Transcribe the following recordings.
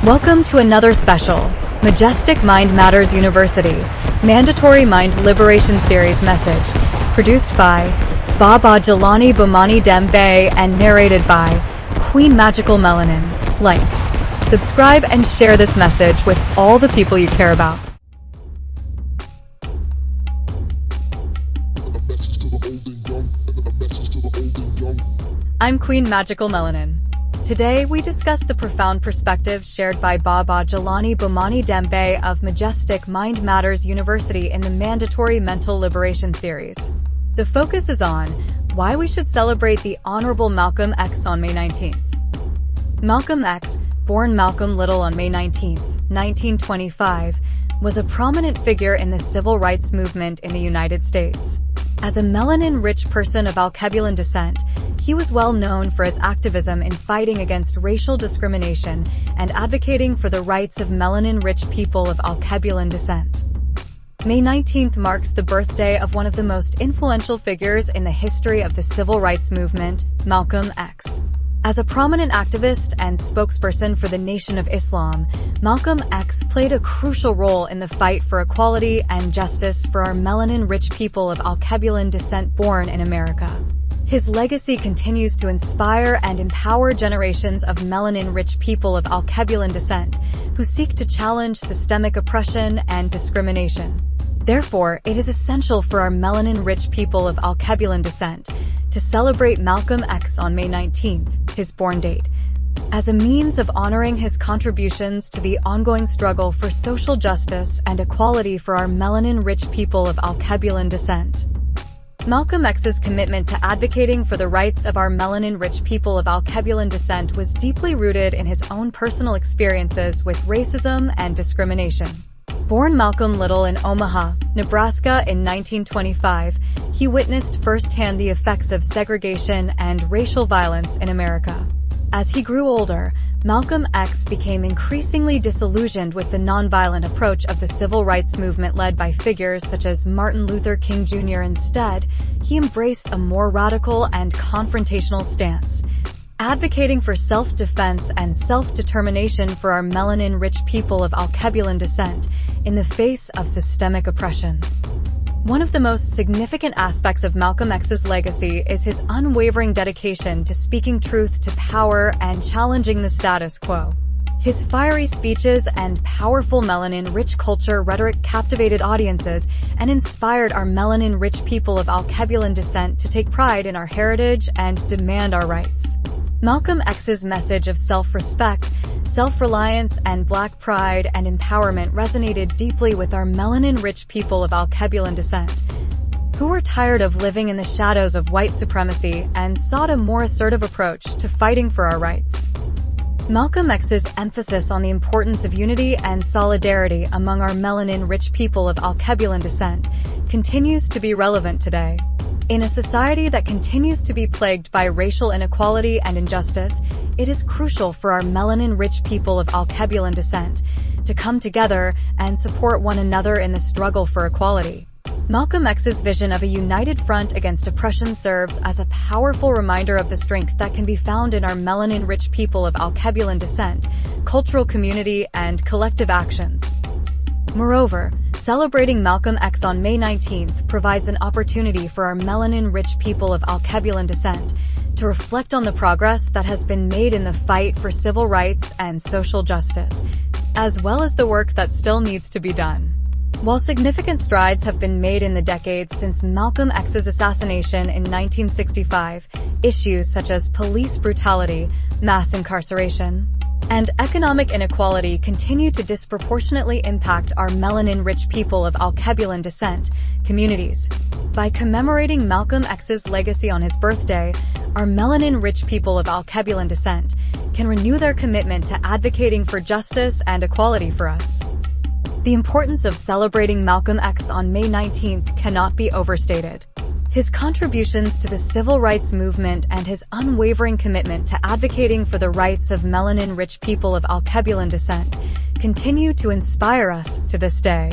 Welcome to another special Majestic Mind Matters University Mandatory Mind Liberation Series message, produced by Baba Jalani Bumani Dembe and narrated by Queen Magical Melanin. Like, subscribe, and share this message with all the people you care about. I'm Queen Magical Melanin. Today, we discuss the profound perspectives shared by Baba Jalani Bumani Dembe of Majestic Mind Matters University in the Mandatory Mental Liberation Series. The focus is on why we should celebrate the Honorable Malcolm X on May 19th. Malcolm X, born Malcolm Little on May 19, 1925, was a prominent figure in the civil rights movement in the United States. As a melanin-rich person of Alkebulan descent, he was well known for his activism in fighting against racial discrimination and advocating for the rights of melanin-rich people of Alkebulan descent. May 19th marks the birthday of one of the most influential figures in the history of the civil rights movement, Malcolm X. As a prominent activist and spokesperson for the Nation of Islam, Malcolm X played a crucial role in the fight for equality and justice for our melanin-rich people of Alkebulan descent born in America. His legacy continues to inspire and empower generations of melanin-rich people of Alkebulan descent who seek to challenge systemic oppression and discrimination. Therefore, it is essential for our melanin-rich people of Alkebulan descent to celebrate Malcolm X on May 19th, his born date, as a means of honoring his contributions to the ongoing struggle for social justice and equality for our melanin-rich people of Alkebulan descent. Malcolm X's commitment to advocating for the rights of our melanin-rich people of Alkebulan descent was deeply rooted in his own personal experiences with racism and discrimination. Born Malcolm Little in Omaha, Nebraska in 1925, he witnessed firsthand the effects of segregation and racial violence in America. As he grew older, Malcolm X became increasingly disillusioned with the nonviolent approach of the civil rights movement led by figures such as Martin Luther King Jr. Instead, he embraced a more radical and confrontational stance, advocating for self-defense and self-determination for our melanin-rich people of Alkebulan descent in the face of systemic oppression. One of the most significant aspects of Malcolm X's legacy is his unwavering dedication to speaking truth to power and challenging the status quo. His fiery speeches and powerful melanin-rich culture rhetoric captivated audiences and inspired our melanin-rich people of Alkebulan descent to take pride in our heritage and demand our rights. Malcolm X's message of self-respect, self-reliance, and Black pride and empowerment resonated deeply with our melanin-rich people of Alkebulan descent, who were tired of living in the shadows of white supremacy and sought a more assertive approach to fighting for our rights. Malcolm X's emphasis on the importance of unity and solidarity among our melanin-rich people of Alkebulan descent continues to be relevant today. In a society that continues to be plagued by racial inequality and injustice, it is crucial for our melanin-rich people of Alkebulan descent to come together and support one another in the struggle for equality. Malcolm X's vision of a united front against oppression serves as a powerful reminder of the strength that can be found in our melanin-rich people of Alkebulan descent, cultural community, and collective actions. Moreover, celebrating Malcolm X on May 19th provides an opportunity for our melanin-rich people of Alkebulan descent to reflect on the progress that has been made in the fight for civil rights and social justice, as well as the work that still needs to be done. While significant strides have been made in the decades since Malcolm X's assassination in 1965, issues such as police brutality, mass incarceration, and economic inequality continue to disproportionately impact our melanin-rich people of Alkebulan descent communities. By commemorating Malcolm X's legacy on his birthday, our melanin-rich people of Alkebulan descent can renew their commitment to advocating for justice and equality for us. The importance of celebrating Malcolm X on May 19th cannot be overstated. His contributions to the civil rights movement and his unwavering commitment to advocating for the rights of melanin-rich people of Alkebulan descent continue to inspire us to this day.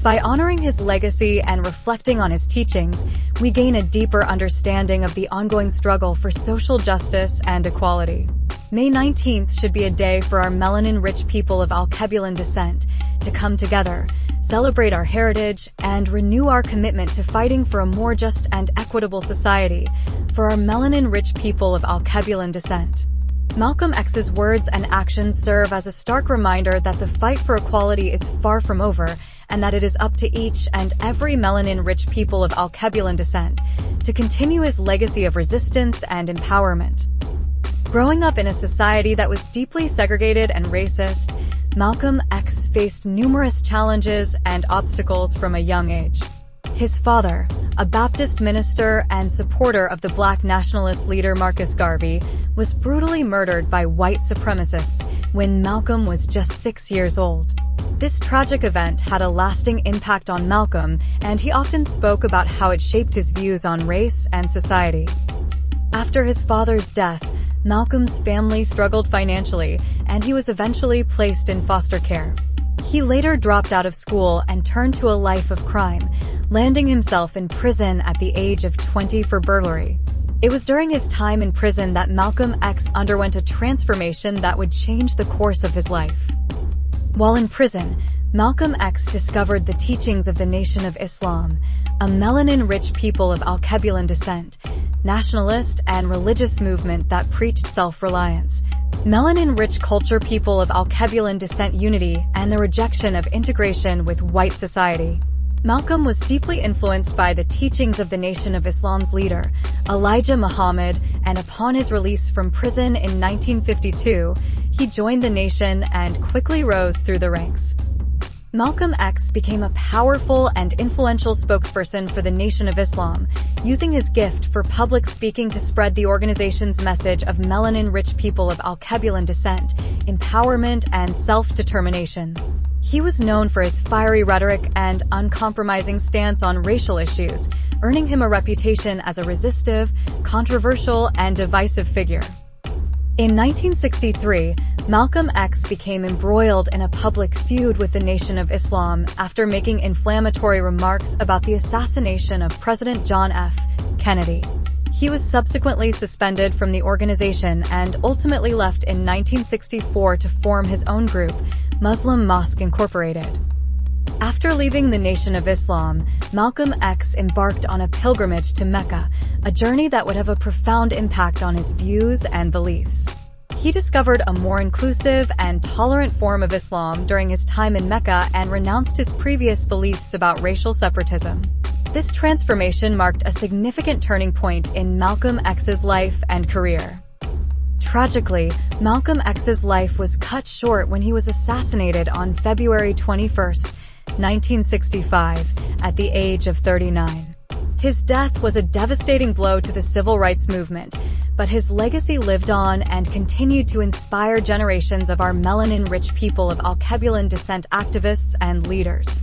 By honoring his legacy and reflecting on his teachings, we gain a deeper understanding of the ongoing struggle for social justice and equality. May 19th should be a day for our melanin-rich people of Alkebulan descent to come together, celebrate our heritage, and renew our commitment to fighting for a more just and equitable society for our melanin-rich people of Alkebulan descent. Malcolm X's words and actions serve as a stark reminder that the fight for equality is far from over, and that it is up to each and every melanin-rich people of Alkebulan descent to continue his legacy of resistance and empowerment. Growing up in a society that was deeply segregated and racist, Malcolm X faced numerous challenges and obstacles from a young age. His father, a Baptist minister and supporter of the Black nationalist leader Marcus Garvey, was brutally murdered by white supremacists when Malcolm was just 6 years old. This tragic event had a lasting impact on Malcolm, and he often spoke about how it shaped his views on race and society. After his father's death, Malcolm's family struggled financially, and he was eventually placed in foster care. He later dropped out of school and turned to a life of crime, landing himself in prison at the age of 20 for burglary. It was during his time in prison that Malcolm X underwent a transformation that would change the course of his life. While in prison, Malcolm X discovered the teachings of the Nation of Islam, a melanin-rich people of Alkebulan descent, nationalist and religious movement that preached self-reliance, melanin-rich culture people of Alkebulan descent unity, and the rejection of integration with white society. Malcolm was deeply influenced by the teachings of the Nation of Islam's leader, Elijah Muhammad, and upon his release from prison in 1952, he joined the nation and quickly rose through the ranks. Malcolm X became a powerful and influential spokesperson for the Nation of Islam, using his gift for public speaking to spread the organization's message of melanin-rich people of Alkebulan descent, empowerment, and self-determination. He was known for his fiery rhetoric and uncompromising stance on racial issues, earning him a reputation as a resistive, controversial, and divisive figure. In 1963, Malcolm X became embroiled in a public feud with the Nation of Islam after making inflammatory remarks about the assassination of President John F. Kennedy. He was subsequently suspended from the organization and ultimately left in 1964 to form his own group, Muslim Mosque Incorporated. After leaving the Nation of Islam, Malcolm X embarked on a pilgrimage to Mecca, a journey that would have a profound impact on his views and beliefs. He discovered a more inclusive and tolerant form of Islam during his time in Mecca and renounced his previous beliefs about racial separatism. This transformation marked a significant turning point in Malcolm X's life and career. Tragically, Malcolm X's life was cut short when he was assassinated on February 21, 1965, at the age of 39. His death was a devastating blow to the civil rights movement, but his legacy lived on and continued to inspire generations of our melanin-rich people of Alkebulan descent activists and leaders.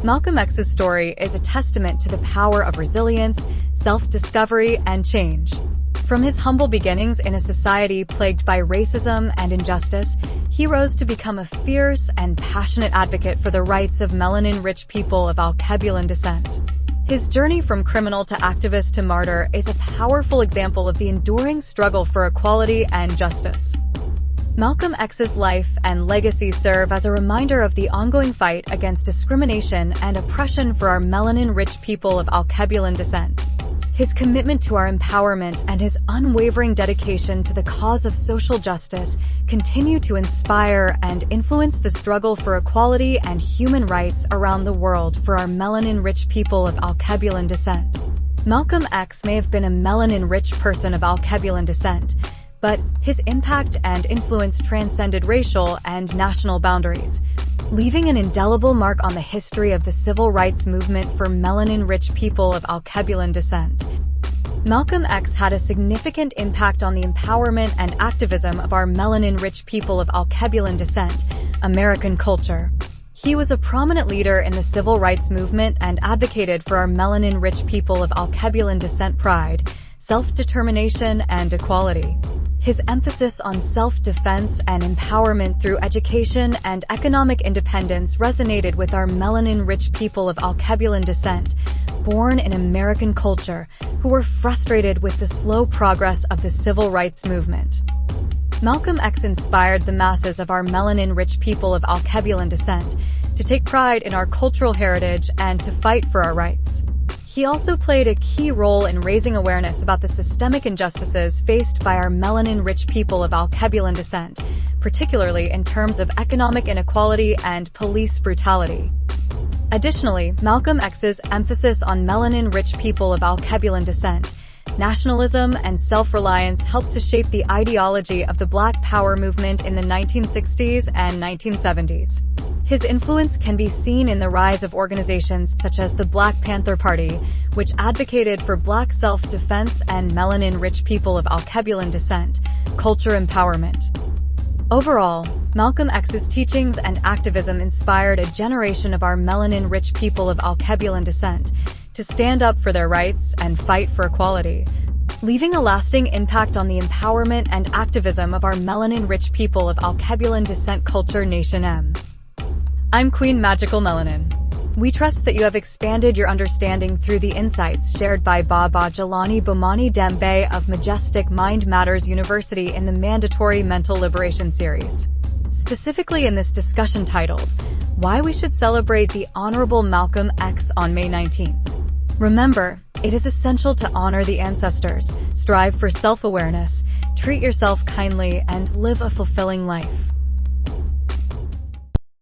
Malcolm X's story is a testament to the power of resilience, self-discovery, and change. From his humble beginnings in a society plagued by racism and injustice, he rose to become a fierce and passionate advocate for the rights of melanin-rich people of Alkebulan descent. His journey from criminal to activist to martyr is a powerful example of the enduring struggle for equality and justice. Malcolm X's life and legacy serve as a reminder of the ongoing fight against discrimination and oppression for our melanin-rich people of Alkebulan descent. His commitment to our empowerment and his unwavering dedication to the cause of social justice continue to inspire and influence the struggle for equality and human rights around the world for our melanin-rich people of Alkebulan descent. Malcolm X may have been a melanin-rich person of Alkebulan descent, but his impact and influence transcended racial and national boundaries, leaving an indelible mark on the history of the civil rights movement for melanin-rich people of Alkebulan descent. Malcolm X had a significant impact on the empowerment and activism of our melanin-rich people of Alkebulan descent, American culture. He was a prominent leader in the civil rights movement and advocated for our melanin-rich people of Alkebulan descent pride, self-determination, and equality. His emphasis on self-defense and empowerment through education and economic independence resonated with our melanin-rich people of Alkebulan descent, born in American culture, who were frustrated with the slow progress of the civil rights movement. Malcolm X inspired the masses of our melanin-rich people of Alkebulan descent to take pride in our cultural heritage and to fight for our rights. He also played a key role in raising awareness about the systemic injustices faced by our melanin-rich people of Alkebulan descent, particularly in terms of economic inequality and police brutality. Additionally, Malcolm X's emphasis on melanin-rich people of Alkebulan descent, nationalism, and self-reliance helped to shape the ideology of the Black Power movement in the 1960s and 1970s. His influence can be seen in the rise of organizations such as the Black Panther Party, which advocated for Black self-defense and melanin-rich people of Alkebulan descent, culture empowerment. Overall, Malcolm X's teachings and activism inspired a generation of our melanin-rich people of Alkebulan descent to stand up for their rights and fight for equality, leaving a lasting impact on the empowerment and activism of our melanin-rich people of Alkebulan descent culture nation M. I'm Queen Magical Melanin. We trust that you have expanded your understanding through the insights shared by Baba Jelani Bomani Dembe of Majestic Mind Matters University in the Mandatory Mental Liberation series. Specifically in this discussion titled, Why We Should Celebrate the Honorable Malcolm X on May 19th. Remember, it is essential to honor the ancestors, strive for self-awareness, treat yourself kindly, and live a fulfilling life.